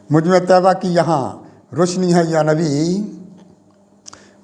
मुझ में तैबा की यहाँ रोशनी है या नबी,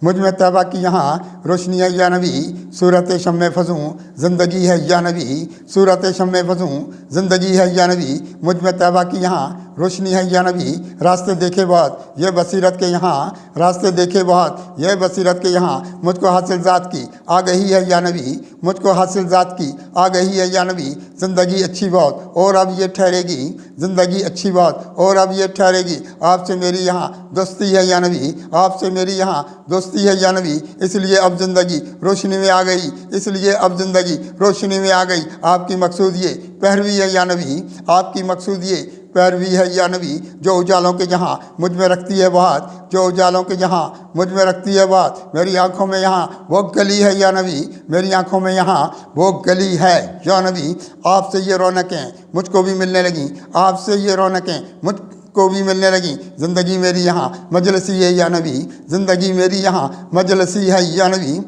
मुझ में तैबा की यहाँ रोशनी है या नबी, सूरत शम्मे फजूं ज़िंदगी है या नबी, सूरत शम्मे फजूं ज़िंदगी है या नबी, मुझ में तैबा की यहाँ रोशनी है या नबी, रास्ते देखे बहुत ये बसीरत के यहाँ, रास्ते देखे बहुत ये बसीरत के यहाँ, मुझको हासिल ज़ात की आ गई है या नबी, मुझको हासिल ज़ात की आ गई है या नबी, ज़िंदगी अच्छी बहुत और अब ये ठहरेगी, ज़िंदगी अच्छी बहुत और अब ये ठहरेगी, आपसे मेरी यहाँ दोस्ती है या नबी, आपसे मेरी यहाँ दोस्ती है या नबी, इसलिए अब ज़िंदगी रोशनी में आ गई, इसलिए अब ज़िंदगी रोशनी में आ गई, आपकी मकसूद ये पैरवी है या नबी, आपकी मकसूद ये पैरवी है या नबी, जो उजालों के जहाँ मुझ में रखती है बात, जो उजालों के जहाँ मुझ में रखती है बात, मेरी आंखों में यहाँ वो गली है या नबी, मेरी आंखों में यहाँ वो गली है या नबी, आपसे ये रौनकें मुझको भी मिलने लगी, आपसे ये रौनकें मुझको भी मिलने लगी, ज़िंदगी मेरी यहाँ मजलसी है या नबी, ज़िंदगी मेरी यहाँ मजलसी है या नबी,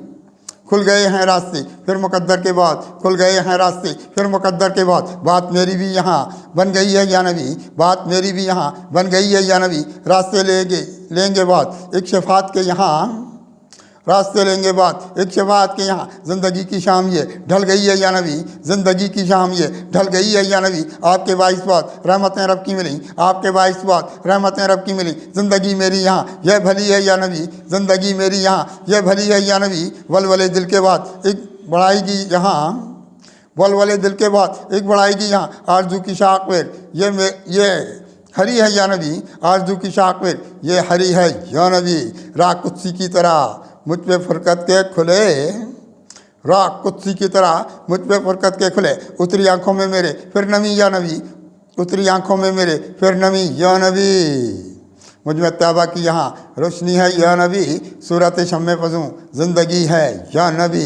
खुल गए हैं रास्ते फिर मुकद्दर के बाद, खुल गए हैं रास्ते फिर मुकद्दर के बाद, बात मेरी भी यहाँ बन गई है या नबी, बात मेरी भी यहाँ बन गई है या नबी, रास्ते लेंगे बात एक शफात के यहाँ, रास्ते लेंगे बात एक शफात के यहाँ, ज़िंदगी की शाम ये ढल गई है या नबी, ज़िंदगी की शाम ये ढल गई है या नबी, आपके बाइस बात रहमतें रब की मिली, आपके बाइस बात रहमतें रब की मिली, ज़िंदगी मेरी यहाँ यह भली है या नबी, ज़िंदगी मेरी यहाँ यह भली है या नबी, वलवले दिल के बाद एक बढ़ाएगी यहाँ, वलवले दिल के बाद एक बढ़ाएगी यहाँ, आरज़ू की शाख पर ये हरी है या नबी, आरज़ू की शाख पर ये हरी है या नबी, राह कुत्सी की तरह मुझ पे फुरकत के खुले, राह कुत्सी की तरह मुझ पे फुरकत के खुले, उतरी आंखों में मेरे फिर नमी या नबी, उतरी आंखों में मेरे फिर नमी या नबी, मुझ में तैबा की यहाँ रोशनी है या नबी, सूरत शम्मे फजूं ज़िंदगी है या नबी।